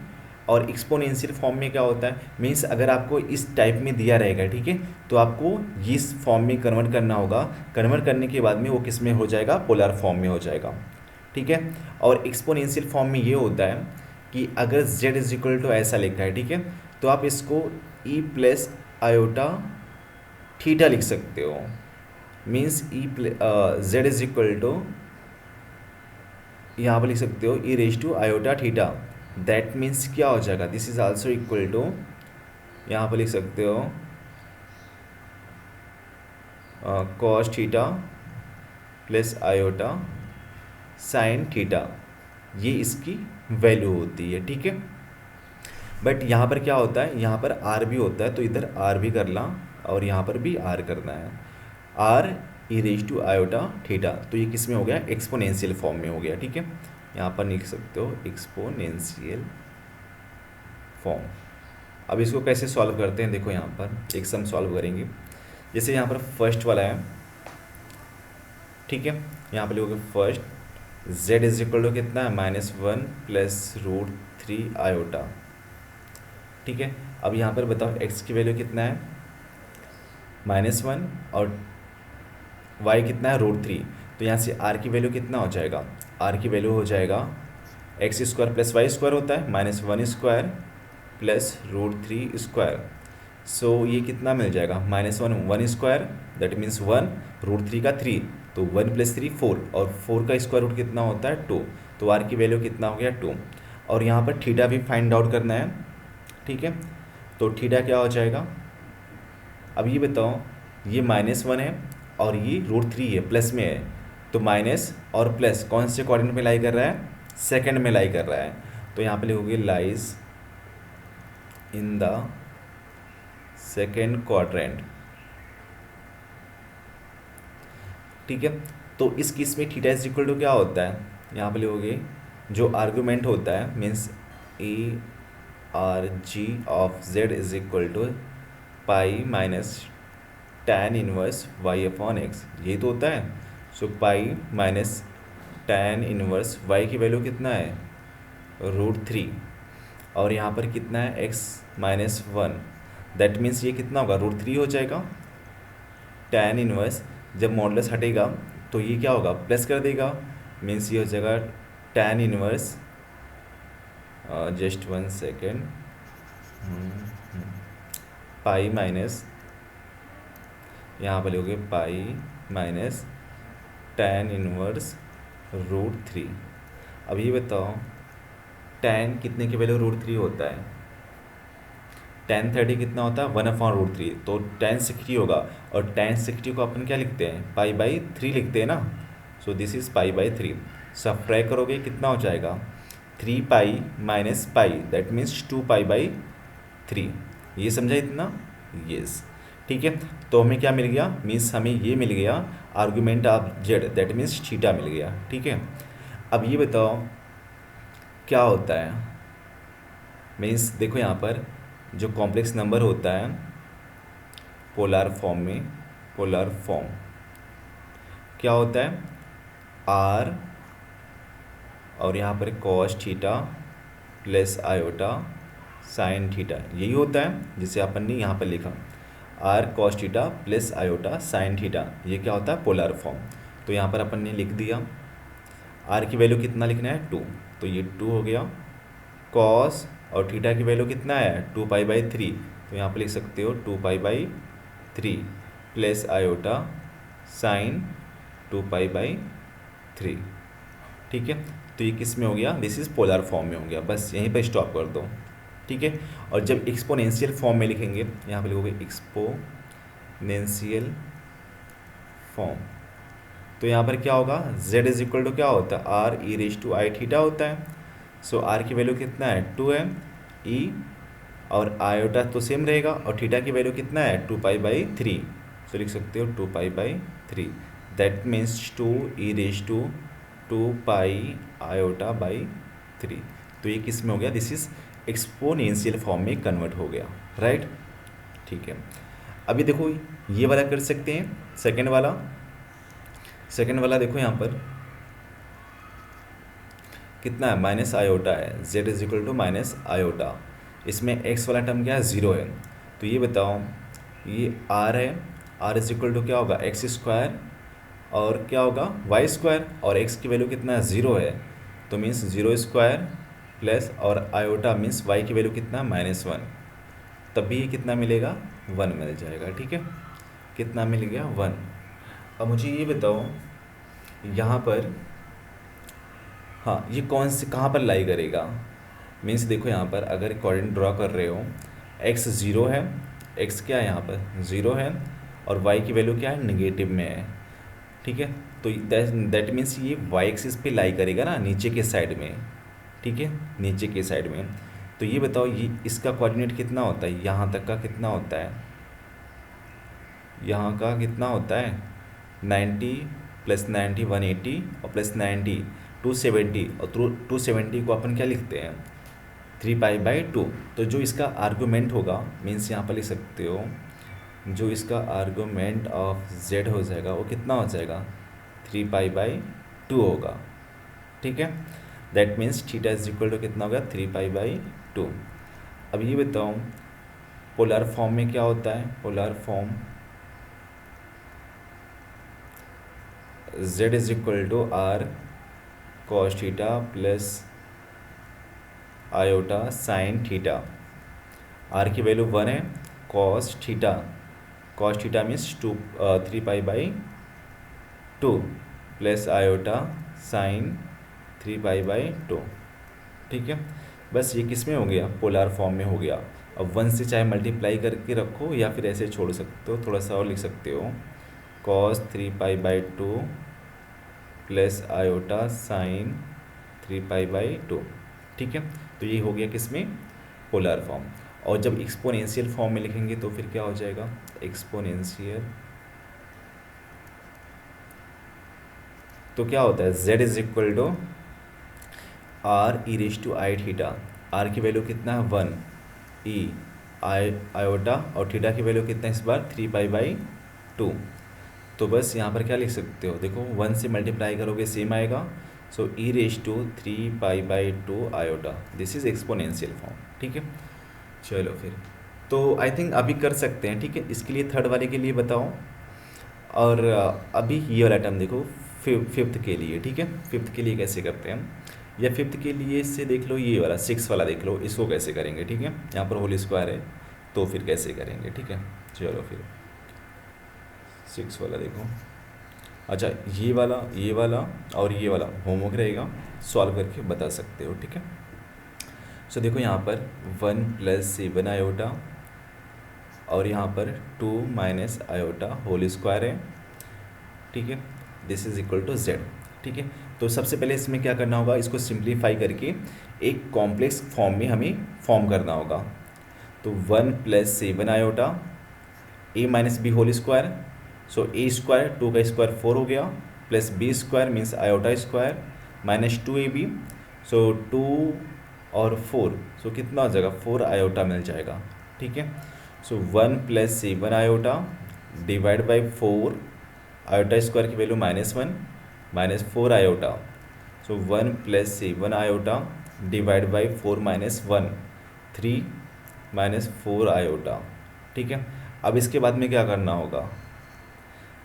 और एक्सपोनेंशियल फॉर्म में क्या होता है, मीन्स अगर आपको इस टाइप में दिया रहेगा, ठीक है, तो आपको इस फॉर्म में कन्वर्ट करना होगा। कन्वर्ट करने के बाद में वो किस में हो जाएगा, पोलर फॉर्म में हो जाएगा। ठीक है, और एक्सपोनेंशियल फॉर्म में ये होता है कि अगर z इज इक्वल टू ऐसा लिखा है, ठीक है, तो आप इसको e प्लस आयोटा थीटा लिख सकते हो, means z is equal to यहाँ पर लिख सकते हो e raise to iota theta. That means क्या हो जाएगा, this is also equal to, यहाँ पर लिख सकते हो cos theta plus iota sin theta. ये इसकी वैल्यू होती है। ठीक है, बट यहाँ पर क्या होता है, यहाँ पर r भी होता है, तो इधर r भी करना और यहाँ पर भी r करना है, r e raise to iota theta. तो ये किस में हो गया, एक्सपोनेंशियल फॉर्म में हो गया। ठीक है, यहाँ पर लिख सकते हो एक्सपोनेंशियल फॉर्म। अब इसको कैसे सॉल्व करते हैं, देखो यहाँ पर एक सम सॉल्व करेंगे। जैसे यहाँ पर फर्स्ट वाला है, ठीक है, यहाँ पर लिखोगे first z is equal to कितना है -1 प्लस √3 आयोटा। ठीक है, अब यहाँ पर बताओ x की वैल्यू कितना है -1 और y कितना है √3। तो यहाँ से r की वैल्यू कितना हो जाएगा, r की वैल्यू हो जाएगा x² + y² होता है -1² प्लस √3²। सो ये कितना मिल जाएगा, -1 दैट मीन्स 1, √3 का 3, तो 1 + 3 4, और 4 का स्क्वायर रूट कितना होता है 2। तो r की वैल्यू कितना हो गया 2, और यहाँ पर थीटा भी फाइंड आउट करना है। ठीक है, तो थीटा क्या हो जाएगा, अब ये बताओ, ये -1 है और ये √3 है, प्लस में है, तो माइनस और प्लस कौन से कोऑर्डिनेट में लाई कर रहा है, सेकंड में लाई कर रहा है, तो यहाँ पे लिखोगे lies in the second quadrant. ठीक है, तो इस केस में थीटा इज इक्वल टू क्या होता है, यहाँ पे लिखोगे जो आर्गुमेंट होता है means A R G of z is equal to pi minus tan inverse Y upon x, यही तो होता है। So pi minus tan inverse y की वैल्यू कितना है, √3, और यहाँ पर कितना है x माइनस 1, दैट मीन्स ये कितना होगा, √3 हो जाएगा। tan इनवर्स जब मॉडुलस हटेगा तो ये क्या होगा, प्लस कर देगा, मीन्स ये हो जाएगा tan inverse, just 1 second, pi minus, यहाँ पर लोगे पाई माइनस tan इनवर्स √3। अब ये बताओ tan कितने की वैल्यू √3 होता है, tan 30 कितना होता है, 1/√3, तो tan 60 होगा, और tan 60 को अपन क्या लिखते हैं, पाई/3 लिखते हैं ना। सो दिस इज पाई/3, सब्ट्रैक्ट करोगे कितना हो जाएगा, 3 पाई माइनस पाई, दैट मीन्स 2 पाई/3। ये समझा इतना, यस। ठीक है, तो हमें क्या मिल गया, मीन्स हमें ये मिल गया argument of z, that means theta मिल गया। ठीक है, अब ये बताओ क्या होता है, मीन्स देखो यहाँ पर जो कॉम्प्लेक्स नंबर होता है पोलर फॉर्म में, पोलर फॉर्म क्या होता है, आर और यहाँ पर cos theta plus iota sine theta, यही होता है जिसे अपन ने यहाँ पर लिखा, r cos theta plus iota sine theta, ये क्या होता है, पोलर फॉर्म। तो यहाँ पर अपन ने लिख दिया, आर की वैल्यू कितना लिखना है, 2, तो ये 2 हो गया, कॉस और थीटा की वैल्यू कितना है, 2 पाई/3, तो यहाँ पर लिख सकते हो 2 पाई/3 प्लस आयोटा साइन 2 पाई/3। ठीक है, तो ये किस में हो गया, दिस इज़ पोलर फॉर्म में हो गया, बस यहीं पर स्टॉप कर दो। ठीक है, और जब एक्सपोनेंशियल फॉर्म में लिखेंगे, यहाँ पे लिखोगे एक्सपोनेंशियल फॉर्म, तो यहाँ पर क्या होगा, z इज इक्वल टू क्या होता है, r e raise to i theta होता है। सो आर की वैल्यू कितना है, 2 है, ई और आयोटा तो सेम रहेगा, और थीटा की वैल्यू कितना है, 2 पाई/3, सो लिख सकते हो 2 पाई/3, that means 2 e raise to 2 pi iota by 3। तो ये किस में हो गया, दिस इज एक्सपोनेंशियल फॉर्म में कन्वर्ट हो गया, राइट। ठीक है, अभी देखो ये वाला कर सकते हैं, सेकंड वाला, सेकंड वाला देखो यहाँ पर कितना है, माइनस आयोटा है, z is equal to minus iota, इसमें x वाला टर्म क्या है, 0 है। तो ये बताओ, ये r है, r इज इक्वल टू क्या होगा, एक्स स्क्वायर, और क्या होगा, वाई स्क्वायर, और x की वैल्यू कितना है, 0 है, तो मीन्स 0 स्क्वायर प्लस और आयोटा मीन्स y की वैल्यू कितना, -1, तभी कितना मिलेगा, 1 मिल जाएगा। ठीक है, कितना मिल गया, 1। अब मुझे ये बताओ यहाँ पर, हाँ ये कौन से कहाँ पर लाई करेगा, मीन्स देखो यहाँ पर अगर कोऑर्डिनेट ड्रॉ कर रहे हो, x 0 है, x क्या है यहाँ पर 0 है, और y की वैल्यू क्या है, नेगेटिव में है। ठीक है, तो दैट मीन्स ये y एक्सिस पे लाई करेगा ना, नीचे के साइड में। ठीक है, नीचे के साइड में। तो ये बताओ ये इसका कोऑर्डिनेट कितना होता है, यहाँ तक का कितना होता है, यहाँ का कितना होता है, 90 + 90 180, और +90 270, और 270 को अपन क्या लिखते हैं, 3 पाई/2। तो जो इसका आर्गूमेंट होगा, मीन्स यहाँ पर लिख सकते हो, जो इसका आर्गूमेंट ऑफ z हो जाएगा वो कितना हो जाएगा, 3 पाई/2 होगा। ठीक है, that means theta is equal to कितना होगा, 3 पाई/2। अब ये बताओ पोलर फॉर्म में क्या होता है, polar form z is equal to r cos theta plus iota sine theta, r की वैल्यू 1 है, कॉस थीटा मीन्स 3 पाई/2 प्लस आयोटा साइन 3 पाई/2। ठीक है, बस ये किस में हो गया, पोलर फॉर्म में हो गया। अब 1 से चाहे मल्टीप्लाई करके रखो या फिर ऐसे छोड़ सकते हो, थोड़ा सा और लिख सकते हो, cos 3 पाई/2 प्लस आयोटा साइन 3 पाई/2। ठीक है, तो ये हो गया किसमें, पोलर फॉर्म। और जब एक्सपोनेंशियल फॉर्म में लिखेंगे तो फिर क्या हो जाएगा, एक्सपोनेंशियल, तो क्या होता है, z is equal to r e raise to i theta. R की वैल्यू कितना है 1, ई आई आयोटा, और थीटा की वैल्यू कितना है इस बार 3 पाई/2। तो बस यहाँ पर क्या लिख सकते हो, देखो 1 से मल्टीप्लाई करोगे सेम आएगा, सो ई रेज टू 3 पाई/2 iota, this is exponential form. ठीक है, चलो फिर तो आई थिंक अभी कर सकते हैं। ठीक है, इसके लिए थर्ड वाले के लिए बताओ। और अभी ये वाला टर्म देखो फिफ्थ के लिए। ठीक है, फिफ्थ के लिए कैसे करते हैं हम, या फिफ्थ के लिए इससे देख लो, ये वाला सिक्स वाला देख लो, इसको कैसे करेंगे। ठीक है, यहाँ पर होल स्क्वायर है तो फिर कैसे करेंगे। ठीक है, चलो फिर सिक्स वाला देखो। अच्छा, ये वाला और ये वाला होमवर्क रहेगा, सॉल्व करके बता सकते हो। ठीक है, सो देखो यहाँ पर 1 + 7 आयोटा और यहाँ पर 2 - आयोटा होल स्क्वायर है। ठीक है, this is equal to z। ठीक है, तो सबसे पहले इसमें क्या करना होगा, इसको सिंप्लीफाई करके एक कॉम्प्लेक्स फॉर्म में हमें फॉर्म करना होगा। तो 1 + 7 iota a - b whole square, so a square 2 का स्क्वायर 4 हो गया, plus b square means iota square -2ab, so 2 और 4, सो कितना हो जाएगा 4 आयोटा मिल जाएगा। ठीक है, so 1 + 7 iota divide by 4, iota square की value -1 -4 iota, so 1 + 7 iota divide by 4 - 1 3 -4 iota. ठीक है, अब इसके बाद में क्या करना होगा,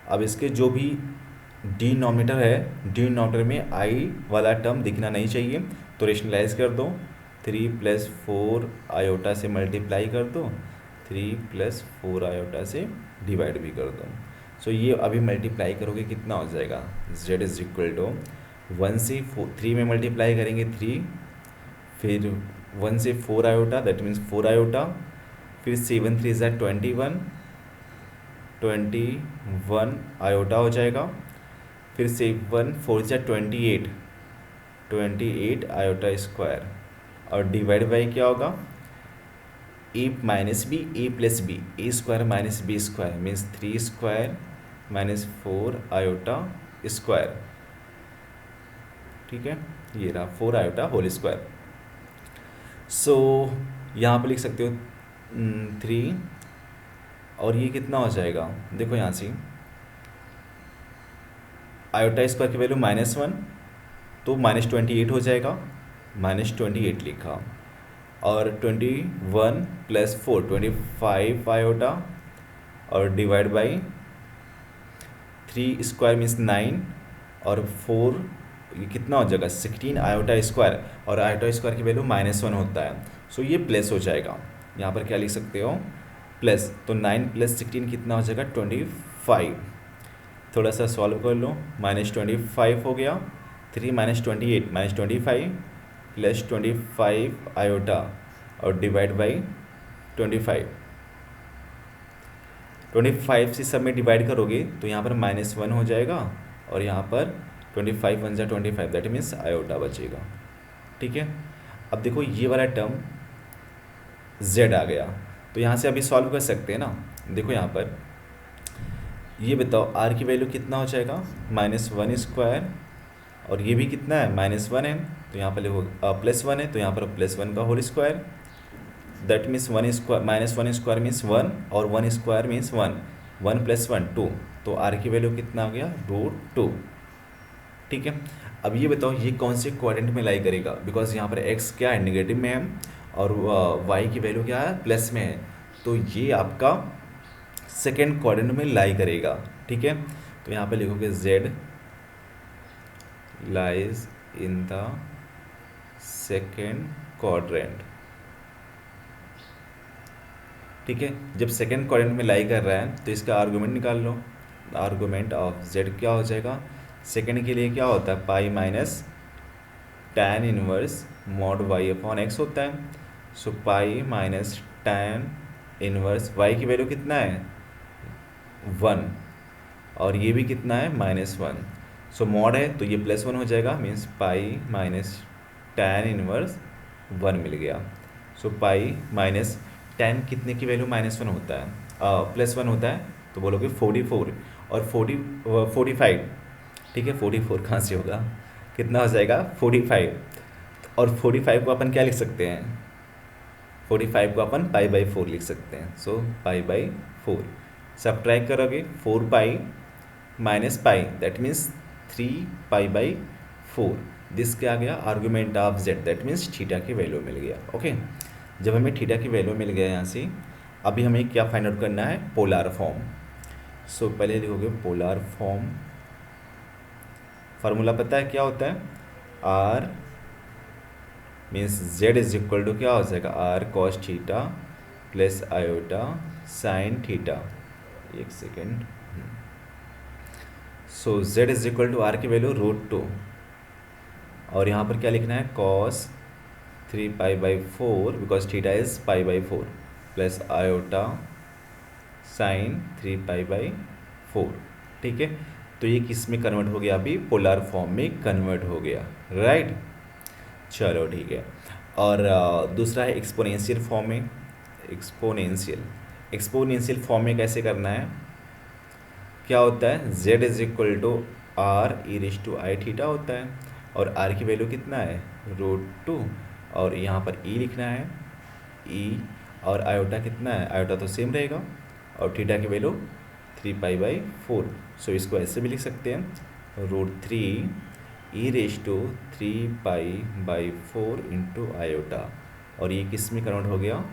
अब इसके जो भी डिनोमिनेटर है, डिनोमिनेटर में आई वाला टर्म दिखना नहीं चाहिए, तो रेशनलाइज कर दो, 3 + 4 आयोटा से मल्टीप्लाई कर दो, 3 + 4 आयोटा से डिवाइड भी कर दो। सो ये अभी मल्टीप्लाई करोगे कितना हो जाएगा, z इज इक्वल टू 1 से 3 में मल्टीप्लाई करेंगे 3, फिर 1 से 4 आयोटा दैट मीन्स 4 आयोटा, फिर 7 3 ज़ा 21 आयोटा हो जाएगा, फिर 7 4 ज़ा 28 आयोटा स्क्वायर, और डिवाइड बाई क्या होगा, a - b a + b, a square -b square means 3 square -4 iota square. ठीक है, ये रहा 4 आयोटा होल स्क्वायर। सो यहाँ पर लिख सकते हो 3, और ये कितना हो जाएगा, देखो यहाँ से आयोटा स्क्वायर की वैल्यू -1, तो -28 हो जाएगा, -28 लिखा, और 21 + 4 25 आयोटा, और डिवाइड बाई 3 स्क्वायर मीन्स 9, और 4 ये कितना हो जाएगा 16 आयोटा स्क्वायर, और आयोटा स्क्वायर की वैल्यू -1 होता है, सो ये प्लस हो जाएगा। यहाँ पर क्या लिख सकते हो, प्लस, तो 9 + 16 कितना हो जाएगा 25। थोड़ा सा सॉल्व कर लो, -25 हो गया, 3 - 28 -25 + 25 आयोटा, और डिवाइड बाई 25 से सब में डिवाइड करोगे तो यहाँ पर -1 हो जाएगा, और यहाँ पर 25 1 ज़ा 25 दैट मीन्स आयोटा बचेगा। ठीक है, अब देखो ये वाला टर्म z आ गया, तो यहाँ से अभी सॉल्व कर सकते हैं ना। देखो यहाँ पर ये बताओ r की वैल्यू कितना हो जाएगा, -1 स्क्वायर, और ये भी कितना है -1 है, तो यहाँ पर लिखो +1 है, तो यहाँ पर +1 का whole square, that means 1 square -1 square means 1, और 1 स्क्वायर मीन्स 1, 1 + 1 2, तो r की वैल्यू कितना आ गया √2। ठीक है, अब ये बताओ ये कौन से क्वाड्रेंट में लाई करेगा, बिकॉज यहाँ पर x क्या है नेगेटिव में है, और y की वैल्यू क्या है प्लस में है, तो ये आपका सेकेंड क्वाड्रेंट में लाई करेगा। ठीक है, तो यहाँ पे लिखोगे z lies in the second quadrant. ठीक है, जब सेकेंड क्वाड्रेंट में लाई कर रहा है तो इसका आर्गूमेंट निकाल लो, आर्गूमेंट ऑफ z क्या हो जाएगा, सेकेंड के लिए क्या होता है pi minus tan inverse mod y/x होता है, so pi minus tan inverse y की वैल्यू कितना है 1, और ये भी कितना है -1, सो मॉड है तो ये +1 हो जाएगा, मीन्स पाई माइनस tan इनवर्स 1 मिल गया। सो पाई माइनस tan कितने की वैल्यू -1 होता है, +1 होता है, तो बोलोगे 44 और 45, ठीक है 44 कहाँ से होगा, कितना हो जाएगा 45, और 45 को अपन क्या लिख सकते हैं, 45 को अपन π/4 लिख सकते हैं। सो π/4 सब्ट्रैक्ट करोगे 4 pi minus pi, that means 3 π/4। This क्या आ गया, argument of z, that means theta की वैल्यू मिल गया। ओके, जब हमें थीटा की वैल्यू मिल गया यहाँ से, अभी हमें क्या फाइंड आउट करना है, पोलर फॉर्म। सो पहले लिखोगे पोलर फॉर्म, फार्मूला पता है क्या होता है, r means z is equal to क्या हो जाएगा, r cos theta plus iota sine theta. एक second, so z is equal to r की वैल्यू √2, और यहाँ पर क्या लिखना है, cos 3π/4 because theta is π/4 plus iota sine 3π/4। ठीक है, तो ये किस में कन्वर्ट हो गया, अभी पोलर फॉर्म में कन्वर्ट हो गया, राइट। चलो ठीक है, और दूसरा है एक्सपोनेंशियल फॉर्म में। एक्सपोनेंशियल फॉर्म में कैसे करना है, क्या होता है, z is equal to r e⁻आई थीटा होता है, और r की वैल्यू कितना है, √2, और यहाँ पर e लिखना है, e, और आयोटा कितना है, आयोटा तो सेम रहेगा, और थीटा की वैल्यू 3π/4। सो इसको ऐसे भी लिख सकते हैं, √3 e⁻3π/4 इंटू आयोटा, और ये किस में कन्वर्ट हो गया,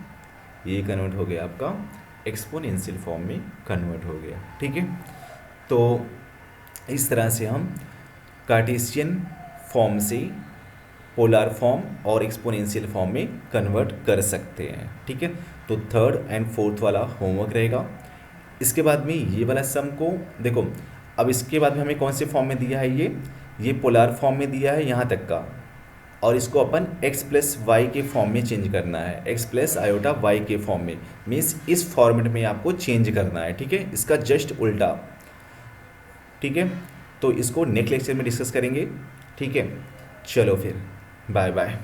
ये कन्वर्ट हो गया आपका एक्सपोनेंशियल फॉर्म में कन्वर्ट हो गया। ठीक है, तो इस तरह से हम कार्टेशियन फॉर्म से पोलर फॉर्म और एक्सपोनेंशियल फॉर्म में कन्वर्ट कर सकते हैं। ठीक है, तो 3rd एंड 4th वाला होमवर्क रहेगा। इसके बाद में ये वाला सम को देखो, अब इसके बाद में हमें कौन से फॉर्म में दिया है, ये पोलर फॉर्म में दिया है यहाँ तक का, और इसको अपन x + y के फॉर्म में चेंज करना है, x + आयोटा y के फॉर्म में, मीन्स इस फॉर्मेट में आपको चेंज करना है। ठीक है, इसका जस्ट उल्टा। ठीक है, तो इसको नेक्स्ट लेक्चर में डिस्कस करेंगे। ठीक है, चलो फिर बाय बाय।